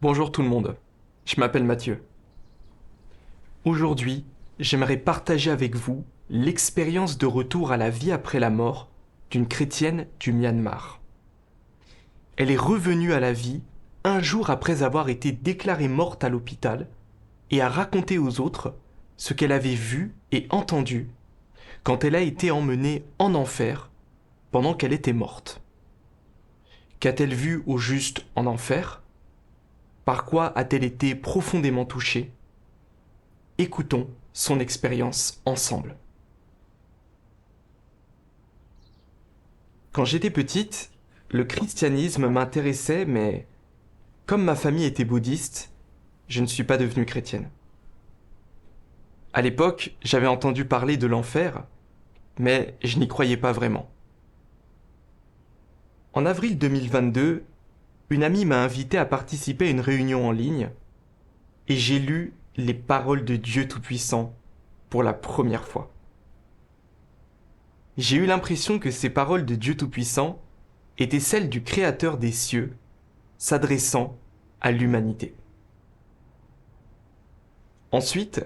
Bonjour tout le monde, je m'appelle Mathieu. Aujourd'hui, j'aimerais partager avec vous l'expérience de retour à la vie après la mort d'une chrétienne du Myanmar. Elle est revenue à la vie un jour après avoir été déclarée morte à l'hôpital et a raconté aux autres ce qu'elle avait vu et entendu quand elle a été emmenée en enfer pendant qu'elle était morte. Qu'a-t-elle vu au juste en enfer? Par quoi a-t-elle été profondément touchée? Écoutons son expérience ensemble. Quand j'étais petite, le christianisme m'intéressait, mais comme ma famille était bouddhiste, je ne suis pas devenue chrétienne. À l'époque, j'avais entendu parler de l'enfer, mais je n'y croyais pas vraiment. En avril 2022, une amie m'a invité à participer à une réunion en ligne et j'ai lu les paroles de Dieu Tout-Puissant pour la première fois. J'ai eu l'impression que ces paroles de Dieu Tout-Puissant étaient celles du Créateur des cieux, s'adressant à l'humanité. Ensuite,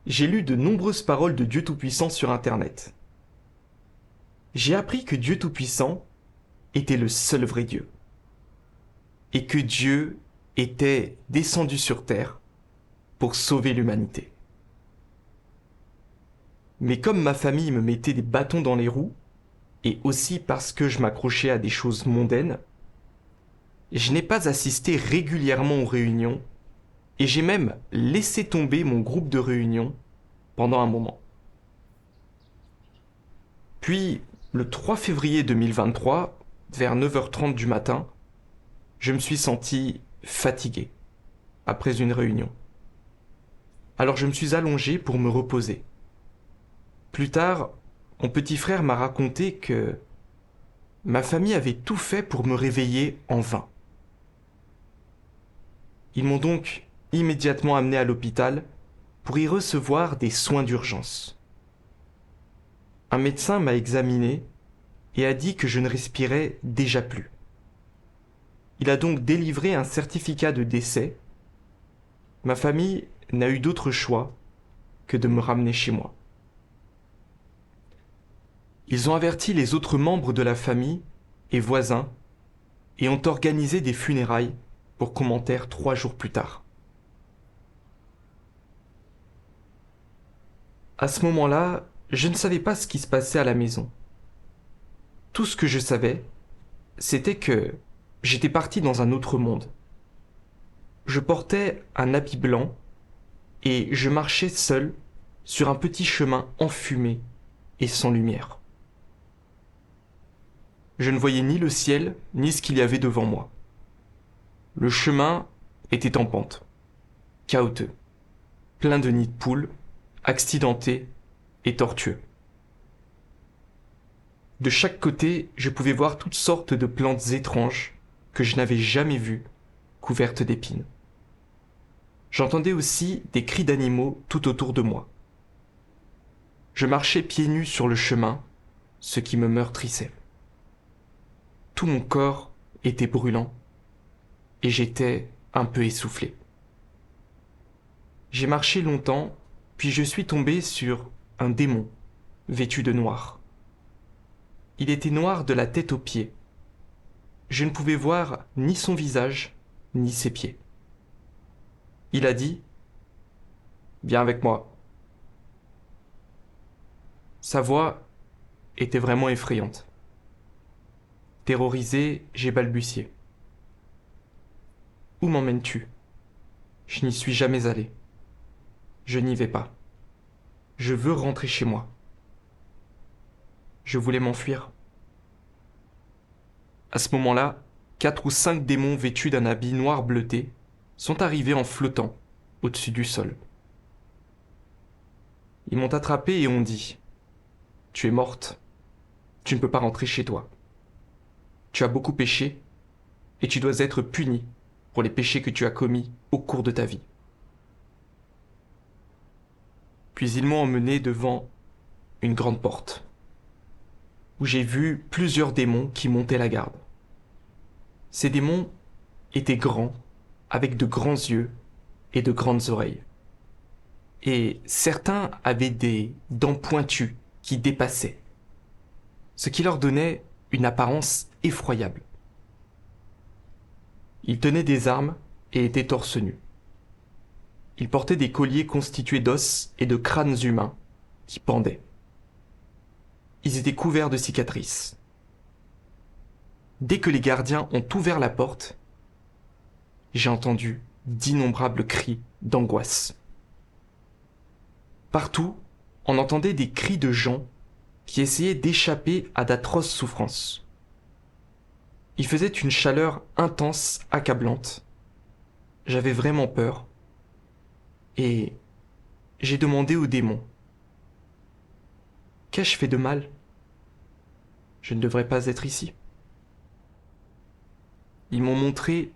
j'ai lu de nombreuses paroles de Dieu Tout-Puissant sur Internet. J'ai appris que Dieu Tout-Puissant était le seul vrai Dieu, et que Dieu était descendu sur terre pour sauver l'humanité. Mais comme ma famille me mettait des bâtons dans les roues, et aussi parce que je m'accrochais à des choses mondaines, je n'ai pas assisté régulièrement aux réunions, et j'ai même laissé tomber mon groupe de réunion pendant un moment. Puis, le 3 février 2023, vers 9h30 du matin, je me suis senti fatigué après une réunion. Alors je me suis allongé pour me reposer. Plus tard, mon petit frère m'a raconté que ma famille avait tout fait pour me réveiller en vain. Ils m'ont donc immédiatement amené à l'hôpital pour y recevoir des soins d'urgence. Un médecin m'a examiné et a dit que je ne respirais déjà plus. Il a donc délivré un certificat de décès. Ma famille n'a eu d'autre choix que de me ramener chez moi. Ils ont averti les autres membres de la famille et voisins et ont organisé des funérailles pour qu'on m'enterre 3 jours plus tard. À ce moment-là, je ne savais pas ce qui se passait à la maison. Tout ce que je savais, c'était que j'étais parti dans un autre monde. Je portais un habit blanc et je marchais seul sur un petit chemin enfumé et sans lumière. Je ne voyais ni le ciel ni ce qu'il y avait devant moi. Le chemin était en pente, chaotique, plein de nids de poules, accidentés et tortueux. De chaque côté, je pouvais voir toutes sortes de plantes étranges que je n'avais jamais vues, couvertes d'épines. J'entendais aussi des cris d'animaux tout autour de moi. Je marchais pieds nus sur le chemin, ce qui me meurtrissait. Tout mon corps était brûlant et j'étais un peu essoufflé. J'ai marché longtemps, puis je suis tombé sur un démon vêtu de noir. Il était noir de la tête aux pieds. Je ne pouvais voir ni son visage, ni ses pieds. Il a dit « Viens avec moi ». Sa voix était vraiment effrayante. Terrorisé, j'ai balbutié. « Où m'emmènes-tu ? Je n'y suis jamais allé. Je n'y vais pas. Je veux rentrer chez moi. » Je voulais m'enfuir. À ce moment-là, 4 ou 5 démons vêtus d'un habit noir bleuté sont arrivés en flottant au-dessus du sol. Ils m'ont attrapé et ont dit « Tu es morte. Tu ne peux pas rentrer chez toi. Tu as beaucoup péché et tu dois être punie pour les péchés que tu as commis au cours de ta vie. » Puis ils m'ont emmené devant une grande porte, où j'ai vu plusieurs démons qui montaient la garde. Ces démons étaient grands avec de grands yeux et de grandes oreilles. Et certains avaient des dents pointues qui dépassaient, ce qui leur donnait une apparence effroyable. Ils tenaient des armes et étaient torse nu. Ils portaient des colliers constitués d'os et de crânes humains qui pendaient. Ils étaient couverts de cicatrices. Dès que les gardiens ont ouvert la porte, j'ai entendu d'innombrables cris d'angoisse. Partout, on entendait des cris de gens qui essayaient d'échapper à d'atroces souffrances. Il faisait une chaleur intense, accablante. J'avais vraiment peur. Et j'ai demandé au démon: qu'ai-je fait de mal? Je ne devrais pas être ici. Ils m'ont montré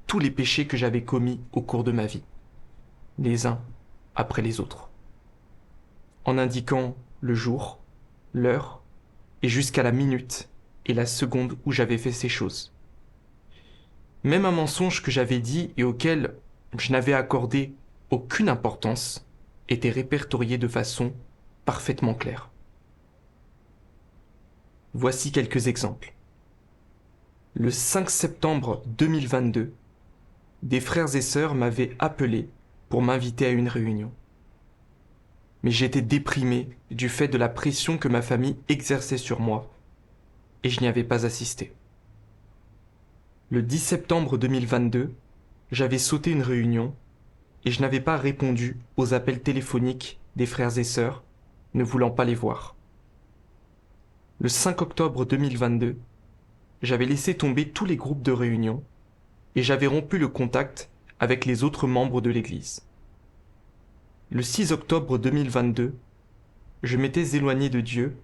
tous les péchés que j'avais commis au cours de ma vie, les uns après les autres, en indiquant le jour, l'heure et jusqu'à la minute et la seconde où j'avais fait ces choses. Même un mensonge que j'avais dit et auquel je n'avais accordé aucune importance était répertorié de façon parfaitement claire. Voici quelques exemples. Le 5 septembre 2022, des frères et sœurs m'avaient appelé pour m'inviter à une réunion. Mais j'étais déprimé du fait de la pression que ma famille exerçait sur moi et je n'y avais pas assisté. Le 10 septembre 2022, j'avais sauté une réunion et je n'avais pas répondu aux appels téléphoniques des frères et sœurs, ne voulant pas les voir. Le 5 octobre 2022, j'avais laissé tomber tous les groupes de réunion et j'avais rompu le contact avec les autres membres de l'Église. Le 6 octobre 2022, je m'étais éloigné de Dieu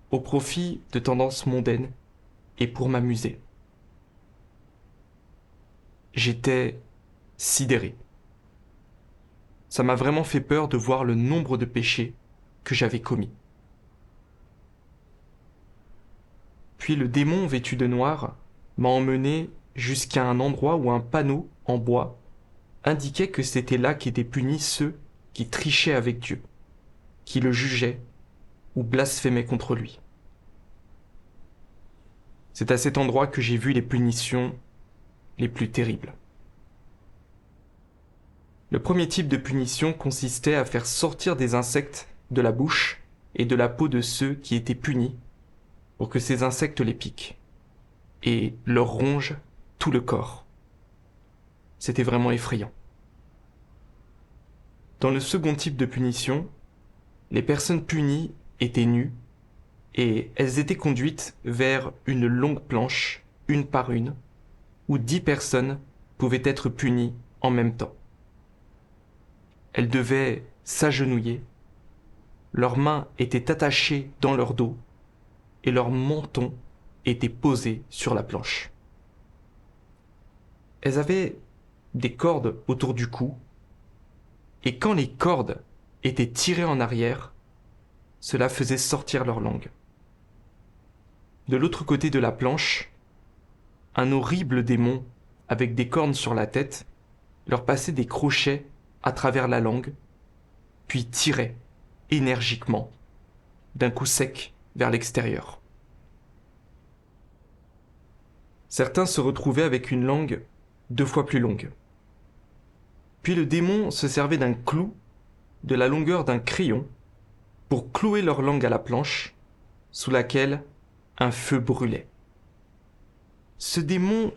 au profit de tendances mondaines et pour m'amuser. J'étais sidéré. Ça m'a vraiment fait peur de voir le nombre de péchés que j'avais commis. Puis le démon vêtu de noir m'a emmené jusqu'à un endroit où un panneau en bois indiquait que c'était là qu'étaient punis ceux qui trichaient avec Dieu, qui le jugeaient ou blasphémaient contre lui. C'est à cet endroit que j'ai vu les punitions les plus terribles. Le premier type de punition consistait à faire sortir des insectes de la bouche et de la peau de ceux qui étaient punis pour que ces insectes les piquent et leur rongent tout le corps. C'était vraiment effrayant. Dans le second type de punition, les personnes punies étaient nues et elles étaient conduites vers une longue planche, une par une, où 10 personnes pouvaient être punies en même temps. Elles devaient s'agenouiller, leurs mains étaient attachées dans leur dos et leur menton était posé sur la planche. Elles avaient des cordes autour du cou et quand les cordes étaient tirées en arrière, cela faisait sortir leur langue. De l'autre côté de la planche, un horrible démon avec des cornes sur la tête leur passait des crochets à travers la langue, puis tirait énergiquement d'un coup sec vers l'extérieur. Certains se retrouvaient avec une langue 2 fois plus longue. Puis le démon se servait d'un clou de la longueur d'un crayon pour clouer leur langue à la planche sous laquelle un feu brûlait. Ce démon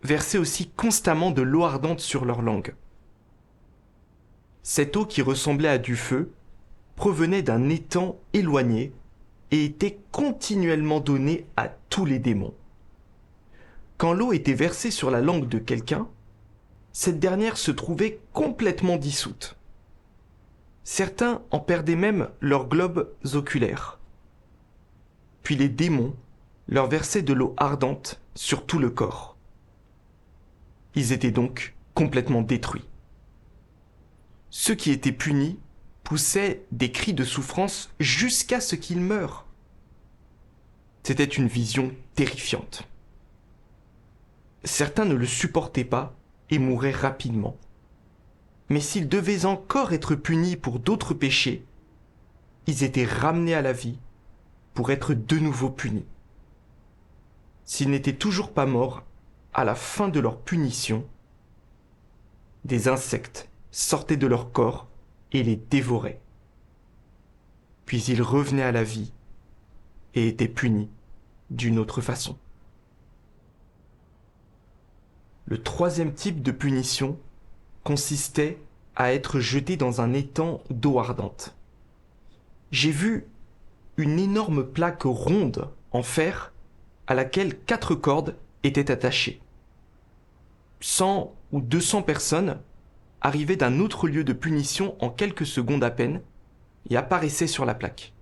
versait aussi constamment de l'eau ardente sur leur langue. Cette eau qui ressemblait à du feu provenait d'un étang éloigné et était continuellement donnée à tous les démons. Quand l'eau était versée sur la langue de quelqu'un, cette dernière se trouvait complètement dissoute. Certains en perdaient même leurs globes oculaires. Puis les démons leur versaient de l'eau ardente sur tout le corps. Ils étaient donc complètement détruits. Ceux qui étaient punis poussaient des cris de souffrance jusqu'à ce qu'ils meurent. C'était une vision terrifiante. Certains ne le supportaient pas et mouraient rapidement. Mais s'ils devaient encore être punis pour d'autres péchés, ils étaient ramenés à la vie pour être de nouveau punis. S'ils n'étaient toujours pas morts, à la fin de leur punition, des insectes sortaient de leur corps et les dévoraient. Puis ils revenaient à la vie et étaient punis d'une autre façon. Le troisième type de punition consistait à être jeté dans un étang d'eau ardente. J'ai vu une énorme plaque ronde en fer à laquelle 4 cordes étaient attachées. 100 ou 200 personnes arrivaient d'un autre lieu de punition en quelques secondes à peine et apparaissaient sur la plaque.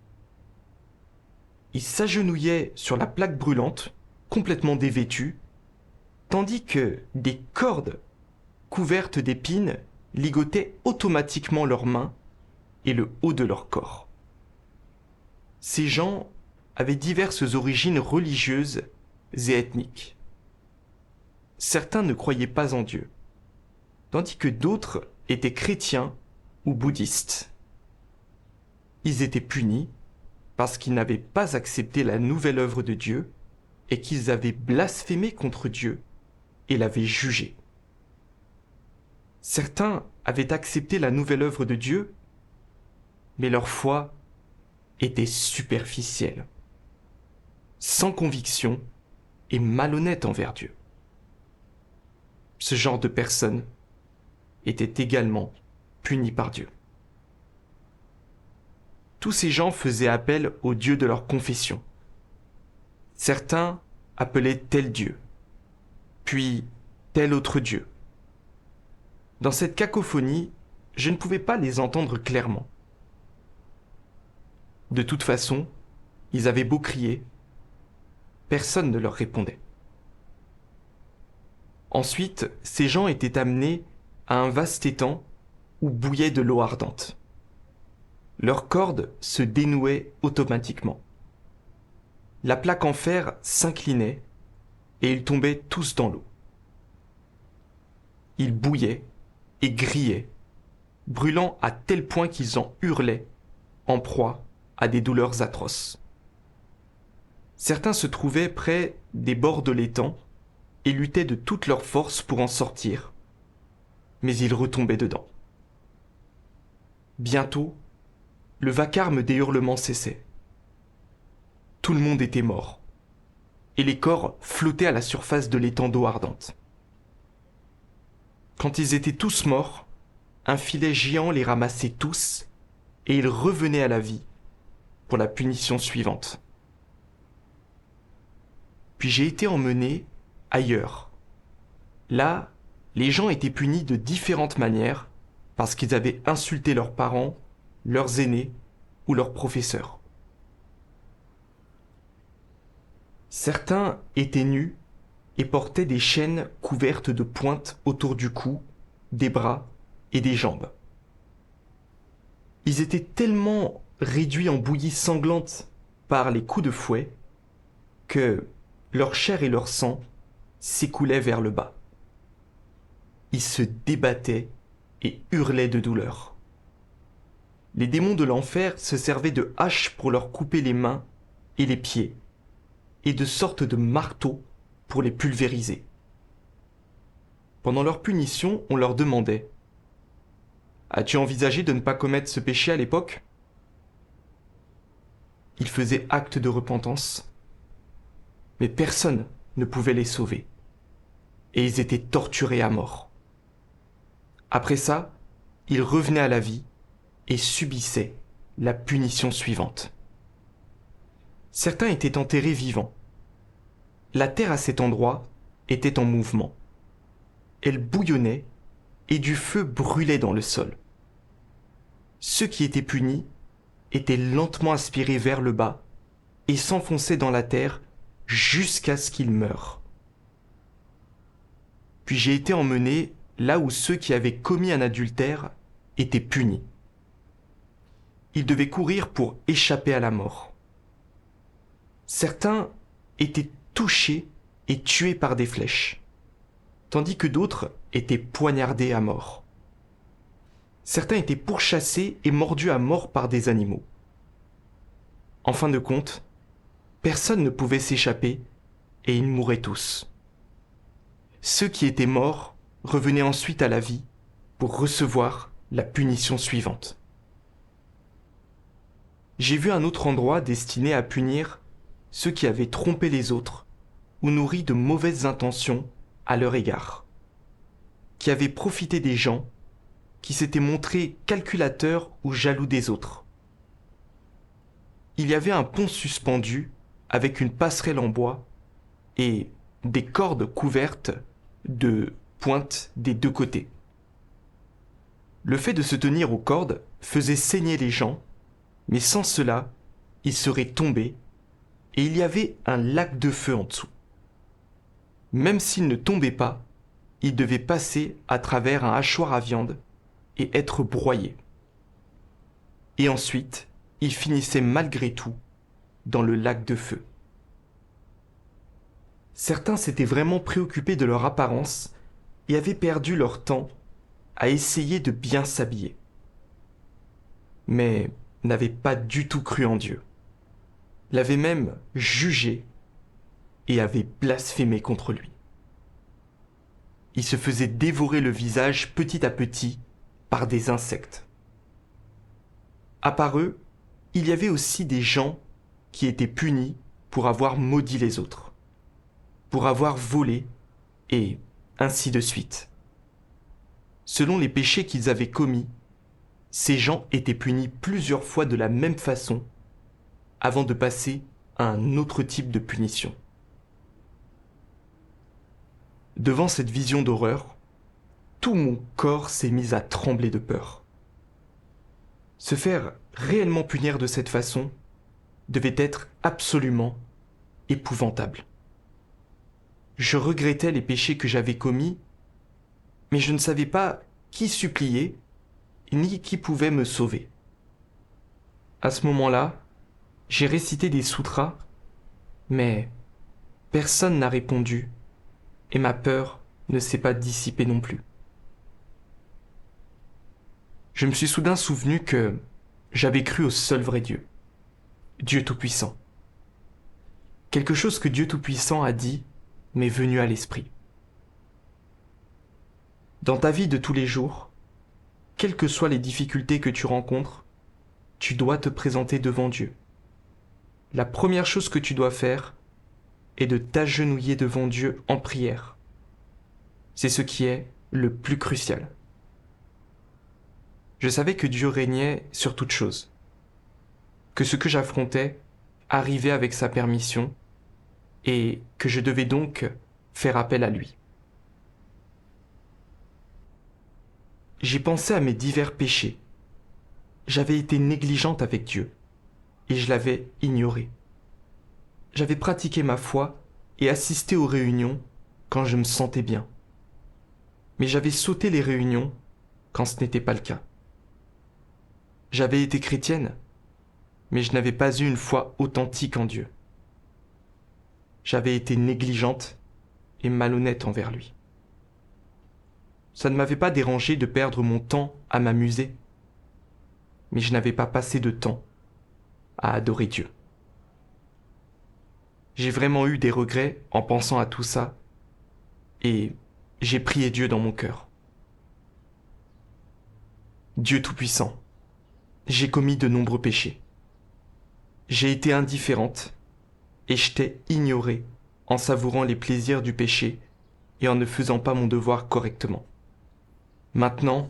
Ils s'agenouillaient sur la plaque brûlante, complètement dévêtus, tandis que des cordes couvertes d'épines ligotaient automatiquement leurs mains et le haut de leur corps. Ces gens avaient diverses origines religieuses et ethniques. Certains ne croyaient pas en Dieu, tandis que d'autres étaient chrétiens ou bouddhistes. Ils étaient punis parce qu'ils n'avaient pas accepté la nouvelle œuvre de Dieu et qu'ils avaient blasphémé contre Dieu et l'avaient jugé. Certains avaient accepté la nouvelle œuvre de Dieu, mais leur foi était superficielle, sans conviction et malhonnête envers Dieu. Ce genre de personnes était également puni par Dieu. Tous ces gens faisaient appel au Dieu de leur confession. Certains appelaient tel Dieu, puis tel autre Dieu. Dans cette cacophonie, je ne pouvais pas les entendre clairement. De toute façon, ils avaient beau crier, personne ne leur répondait. Ensuite, ces gens étaient amenés à un vaste étang où bouillait de l'eau ardente. Leurs cordes se dénouaient automatiquement. La plaque en fer s'inclinait et ils tombaient tous dans l'eau. Ils bouillaient et grillaient, brûlant à tel point qu'ils en hurlaient, en proie à des douleurs atroces. Certains se trouvaient près des bords de l'étang et luttaient de toute leur force pour en sortir, mais ils retombaient dedans. Bientôt, le vacarme des hurlements cessait. Tout le monde était mort, et les corps flottaient à la surface de l'étang d'eau ardente. Quand ils étaient tous morts, un filet géant les ramassait tous, et ils revenaient à la vie pour la punition suivante. Puis j'ai été emmené ailleurs. Là, les gens étaient punis de différentes manières parce qu'ils avaient insulté leurs parents, leurs aînés ou leurs professeurs. Certains étaient nus et portaient des chaînes couvertes de pointes autour du cou, des bras et des jambes. Ils étaient tellement réduits en bouillie sanglante par les coups de fouet que leur chair et leur sang s'écoulaient vers le bas. Ils se débattaient et hurlaient de douleur. Les démons de l'enfer se servaient de haches pour leur couper les mains et les pieds, et de sortes de marteaux pour les pulvériser. Pendant leur punition, on leur demandait « As-tu envisagé de ne pas commettre ce péché à l'époque ?» Ils faisaient acte de repentance, mais personne ne pouvait les sauver, et ils étaient torturés à mort. Après ça, ils revenaient à la vie et subissaient la punition suivante. Certains étaient enterrés vivants. La terre à cet endroit était en mouvement. Elle bouillonnait et du feu brûlait dans le sol. Ceux qui étaient punis étaient lentement aspirés vers le bas et s'enfonçaient dans la terre jusqu'à ce qu'ils meurent. Puis j'ai été emmené là où ceux qui avaient commis un adultère étaient punis. Ils devaient courir pour échapper à la mort. Certains étaient touchés et tués par des flèches. tandis que d'autres étaient poignardés à mort. Certains étaient pourchassés et mordus à mort par des animaux. En fin de compte, personne ne pouvait s'échapper et ils mouraient tous. Ceux qui étaient morts revenaient ensuite à la vie pour recevoir la punition suivante. J'ai vu un autre endroit destiné à punir ceux qui avaient trompé les autres ou nourri de mauvaises intentions à leur égard, qui avaient profité des gens, qui s'étaient montrés calculateurs ou jaloux des autres. Il y avait un pont suspendu avec une passerelle en bois et des cordes couvertes de pointes des deux côtés. Le fait de se tenir aux cordes faisait saigner les gens, mais sans cela, ils seraient tombés et il y avait un lac de feu en dessous. Même s'ils ne tombaient pas, ils devaient passer à travers un hachoir à viande et être broyés. Et ensuite, ils finissaient malgré tout dans le lac de feu. Certains s'étaient vraiment préoccupés de leur apparence et avaient perdu leur temps à essayer de bien s'habiller. Mais n'avaient pas du tout cru en Dieu, l'avaient même jugé et avaient blasphémé contre lui. Ils se faisaient dévorer le visage petit à petit par des insectes. À part eux, il y avait aussi des gens qui étaient punis pour avoir maudit les autres, pour avoir volé, et ainsi de suite. Selon les péchés qu'ils avaient commis, ces gens étaient punis plusieurs fois de la même façon avant de passer à un autre type de punition. Devant cette vision d'horreur, tout mon corps s'est mis à trembler de peur. Se faire réellement punir de cette façon devait être absolument épouvantable. Je regrettais les péchés que j'avais commis, mais je ne savais pas qui supplier ni qui pouvait me sauver. À ce moment-là, j'ai récité des sutras, mais personne n'a répondu et ma peur ne s'est pas dissipée non plus. Je me suis soudain souvenu que j'avais cru au seul vrai Dieu, Dieu Tout-Puissant. Quelque chose que Dieu Tout-Puissant a dit m'est venu à l'esprit. Dans ta vie de tous les jours, quelles que soient les difficultés que tu rencontres, tu dois te présenter devant Dieu. La première chose que tu dois faire est de t'agenouiller devant Dieu en prière. C'est ce qui est le plus crucial. Je savais que Dieu régnait sur toute chose, que ce que j'affrontais arrivait avec sa permission et que je devais donc faire appel à lui. J'ai pensé à mes divers péchés. J'avais été négligente avec Dieu et je l'avais ignoré. J'avais pratiqué ma foi et assisté aux réunions quand je me sentais bien. Mais j'avais sauté les réunions quand ce n'était pas le cas. J'avais été chrétienne, mais je n'avais pas eu une foi authentique en Dieu. J'avais été négligente et malhonnête envers lui. Ça ne m'avait pas dérangé de perdre mon temps à m'amuser, mais je n'avais pas passé de temps à adorer Dieu. J'ai vraiment eu des regrets en pensant à tout ça, et j'ai prié Dieu dans mon cœur. Dieu Tout-Puissant, j'ai commis de nombreux péchés. J'ai été indifférente et je t'ai ignoré en savourant les plaisirs du péché et en ne faisant pas mon devoir correctement. Maintenant,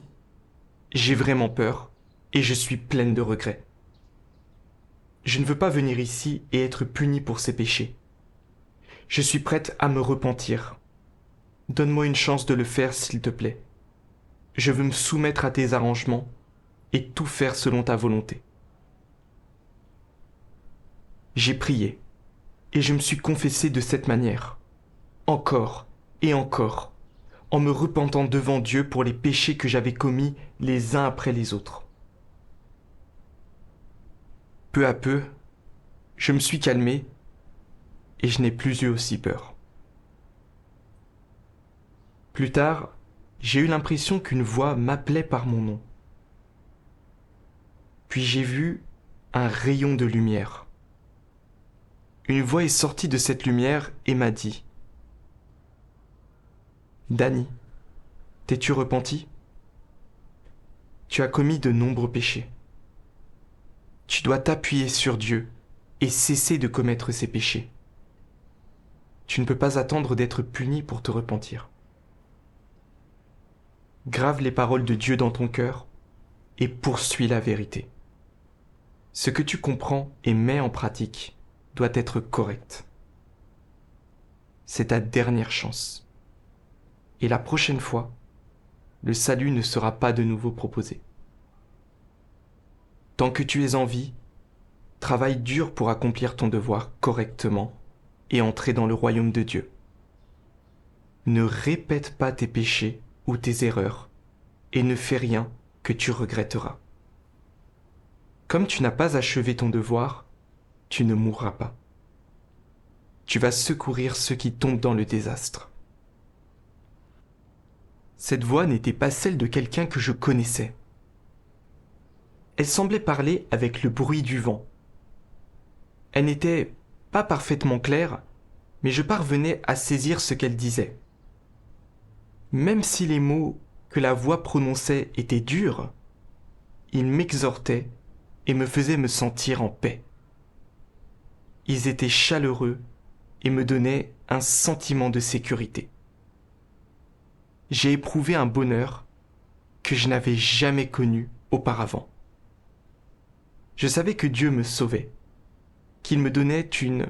j'ai vraiment peur et je suis pleine de regrets. Je ne veux pas venir ici et être punie pour ces péchés. Je suis prête à me repentir. Donne-moi une chance de le faire, s'il te plaît. Je veux me soumettre à tes arrangements et tout faire selon ta volonté. J'ai prié et je me suis confessé de cette manière, encore et encore, en me repentant devant Dieu pour les péchés que j'avais commis les uns après les autres. Peu à peu, je me suis calmé et je n'ai plus eu aussi peur. Plus tard, j'ai eu l'impression qu'une voix m'appelait par mon nom. Puis j'ai vu un rayon de lumière. Une voix est sortie de cette lumière et m'a dit « Danny, t'es-tu repenti? Tu as commis de nombreux péchés. Tu dois t'appuyer sur Dieu et cesser de commettre ces péchés. Tu ne peux pas attendre d'être puni pour te repentir. Grave les paroles de Dieu dans ton cœur et poursuis la vérité. Ce que tu comprends et mets en pratique doit être correct. C'est ta dernière chance. Et la prochaine fois, le salut ne sera pas de nouveau proposé. Tant que tu es en vie, travaille dur pour accomplir ton devoir correctement et entrer dans le royaume de Dieu. Ne répète pas tes péchés ou tes erreurs et ne fais rien que tu regretteras. Comme tu n'as pas achevé ton devoir, tu ne mourras pas. Tu vas secourir ceux qui tombent dans le désastre. Cette voix n'était pas celle de quelqu'un que je connaissais. Elle semblait parler avec le bruit du vent. Elle n'était pas parfaitement claire, mais je parvenais à saisir ce qu'elle disait. Même si les mots que la voix prononçait étaient durs, ils m'exhortaient et me faisaient me sentir en paix. Ils étaient chaleureux et me donnaient un sentiment de sécurité. J'ai éprouvé un bonheur que je n'avais jamais connu auparavant. Je savais que Dieu me sauvait, qu'il me donnait une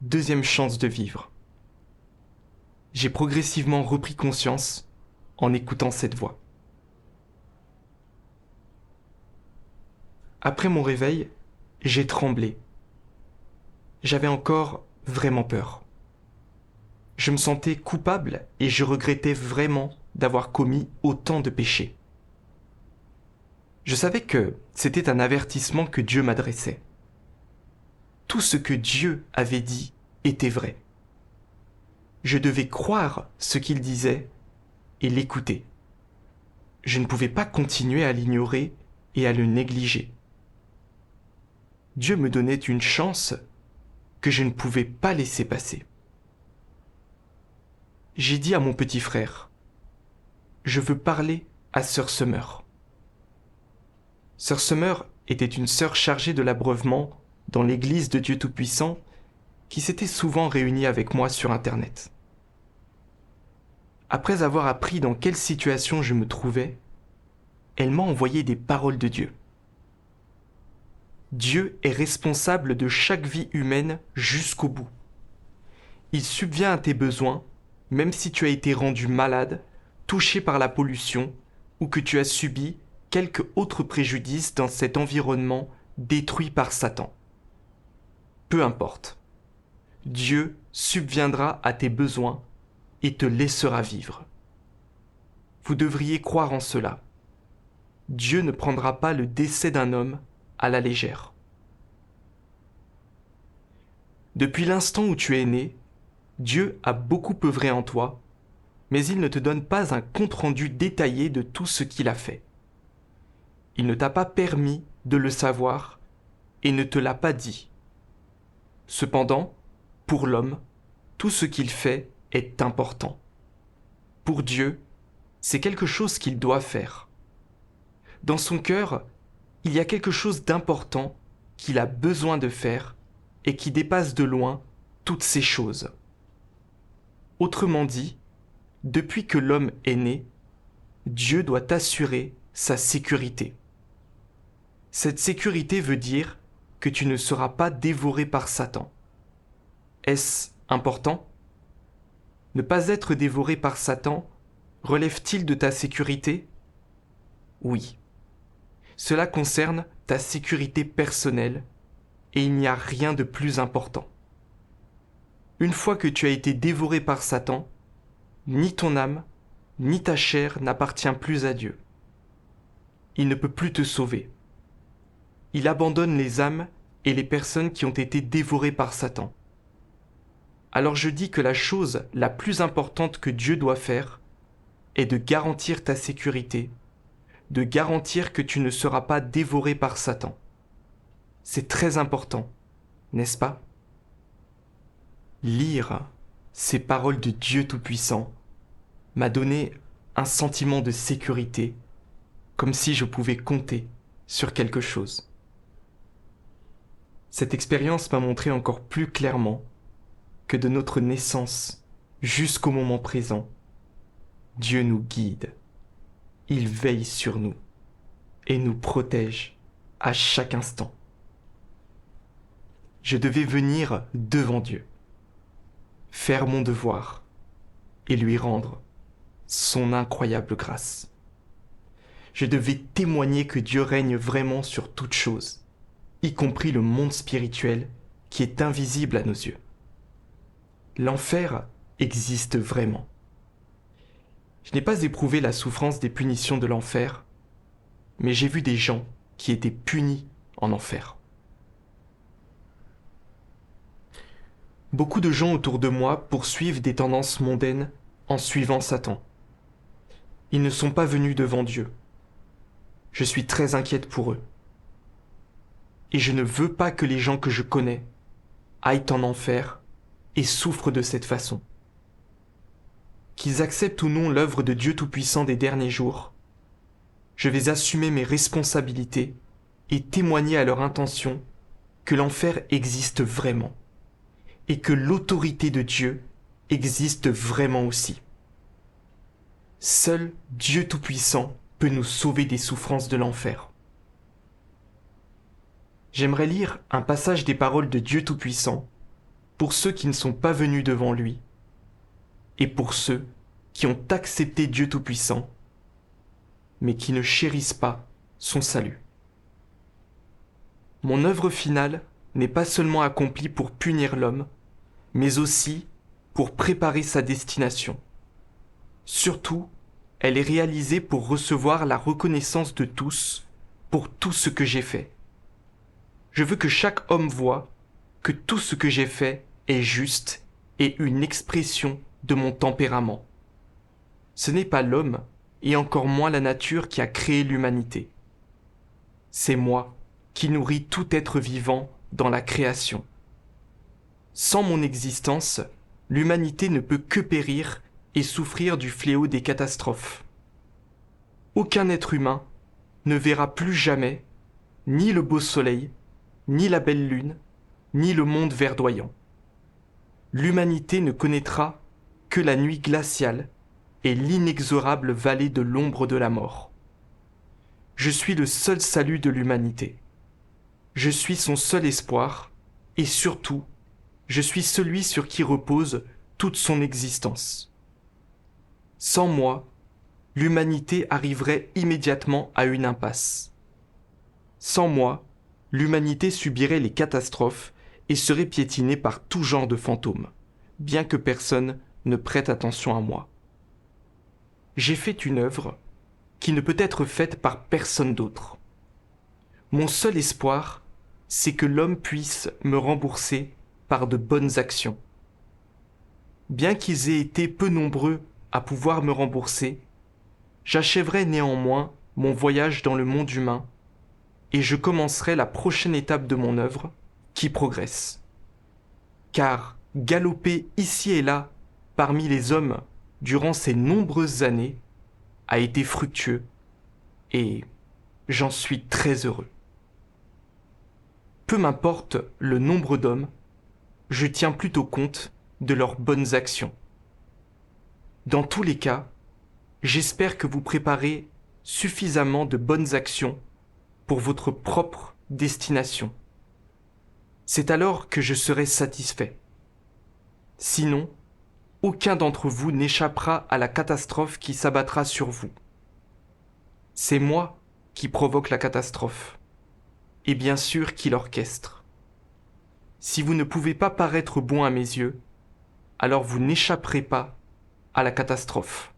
deuxième chance de vivre. J'ai progressivement repris conscience en écoutant cette voix. Après mon réveil, j'ai tremblé. J'avais encore vraiment peur. Je me sentais coupable et je regrettais vraiment d'avoir commis autant de péchés. Je savais que c'était un avertissement que Dieu m'adressait. Tout ce que Dieu avait dit était vrai. Je devais croire ce qu'il disait et l'écouter. Je ne pouvais pas continuer à l'ignorer et à le négliger. Dieu me donnait une chance que je ne pouvais pas laisser passer. J'ai dit à mon petit frère, « Je veux parler à Sœur Summer. » Sœur Summer était une sœur chargée de l'abreuvement dans l'Église de Dieu Tout-Puissant qui s'était souvent réunie avec moi sur Internet. Après avoir appris dans quelle situation je me trouvais, elle m'a envoyé des paroles de Dieu. Dieu est responsable de chaque vie humaine jusqu'au bout. Il subvient à tes besoins, même si tu as été rendu malade, touché par la pollution ou que tu as subi quelque autre préjudice dans cet environnement détruit par Satan. Peu importe. Dieu subviendra à tes besoins et te laissera vivre. Vous devriez croire en cela. Dieu ne prendra pas le décès d'un homme à la légère. Depuis l'instant où tu es né, Dieu a beaucoup œuvré en toi, mais il ne te donne pas un compte-rendu détaillé de tout ce qu'il a fait. Il ne t'a pas permis de le savoir et ne te l'a pas dit. Cependant, pour l'homme, tout ce qu'il fait est important. Pour Dieu, c'est quelque chose qu'il doit faire. Dans son cœur, il y a quelque chose d'important qu'il a besoin de faire et qui dépasse de loin toutes ces choses. Autrement dit, depuis que l'homme est né, Dieu doit assurer sa sécurité. Cette sécurité veut dire que tu ne seras pas dévoré par Satan. Est-ce important? Ne pas être dévoré par Satan relève-t-il de ta sécurité? Oui. Cela concerne ta sécurité personnelle et il n'y a rien de plus important. Une fois que tu as été dévoré par Satan, ni ton âme, ni ta chair n'appartient plus à Dieu. Il ne peut plus te sauver. Il abandonne les âmes et les personnes qui ont été dévorées par Satan. Alors je dis que la chose la plus importante que Dieu doit faire, est de garantir ta sécurité, de garantir que tu ne seras pas dévoré par Satan. C'est très important, n'est-ce pas? Lire ces paroles de Dieu Tout-Puissant m'a donné un sentiment de sécurité, comme si je pouvais compter sur quelque chose. Cette expérience m'a montré encore plus clairement que de notre naissance jusqu'au moment présent, Dieu nous guide, il veille sur nous et nous protège à chaque instant. Je devais venir devant Dieu, faire mon devoir et lui rendre son incroyable grâce. Je devais témoigner que Dieu règne vraiment sur toute chose, y compris le monde spirituel qui est invisible à nos yeux. L'enfer existe vraiment. Je n'ai pas éprouvé la souffrance des punitions de l'enfer, mais j'ai vu des gens qui étaient punis en enfer. Beaucoup de gens autour de moi poursuivent des tendances mondaines en suivant Satan. Ils ne sont pas venus devant Dieu. Je suis très inquiète pour eux. Et je ne veux pas que les gens que je connais aillent en enfer et souffrent de cette façon. Qu'ils acceptent ou non l'œuvre de Dieu Tout-Puissant des derniers jours, je vais assumer mes responsabilités et témoigner à leur intention que l'enfer existe vraiment et que l'autorité de Dieu existe vraiment aussi. Seul Dieu Tout-Puissant peut nous sauver des souffrances de l'enfer. J'aimerais lire un passage des paroles de Dieu Tout-Puissant pour ceux qui ne sont pas venus devant lui et pour ceux qui ont accepté Dieu Tout-Puissant mais qui ne chérissent pas son salut. Mon œuvre finale n'est pas seulement accomplie pour punir l'homme, mais aussi pour préparer sa destination. Surtout, elle est réalisée pour recevoir la reconnaissance de tous pour tout ce que j'ai fait. Je veux que chaque homme voie que tout ce que j'ai fait est juste et une expression de mon tempérament. Ce n'est pas l'homme, et encore moins la nature qui a créé l'humanité. C'est moi qui nourris tout être vivant dans la création. Sans mon existence, l'humanité ne peut que périr et souffrir du fléau des catastrophes. Aucun être humain ne verra plus jamais ni le beau soleil, ni la belle lune, ni le monde verdoyant. L'humanité ne connaîtra que la nuit glaciale et l'inexorable vallée de l'ombre de la mort. Je suis le seul salut de l'humanité. Je suis son seul espoir, et surtout, je suis celui sur qui repose toute son existence. Sans moi, l'humanité arriverait immédiatement à une impasse. Sans moi, l'humanité subirait les catastrophes et serait piétinée par tout genre de fantômes, bien que personne ne prête attention à moi. J'ai fait une œuvre qui ne peut être faite par personne d'autre. Mon seul espoir, c'est que l'homme puisse me rembourser par de bonnes actions. Bien qu'ils aient été peu nombreux à pouvoir me rembourser, j'achèverai néanmoins mon voyage dans le monde humain et je commencerai la prochaine étape de mon œuvre qui progresse. Car galoper ici et là parmi les hommes durant ces nombreuses années a été fructueux et j'en suis très heureux. Peu m'importe le nombre d'hommes, je tiens plutôt compte de leurs bonnes actions. Dans tous les cas, j'espère que vous préparez suffisamment de bonnes actions pour votre propre destination. C'est alors que je serai satisfait. Sinon, aucun d'entre vous n'échappera à la catastrophe qui s'abattra sur vous. C'est moi qui provoque la catastrophe, et bien sûr qui l'orchestre. Si vous ne pouvez pas paraître bon à mes yeux, alors vous n'échapperez pas à la catastrophe.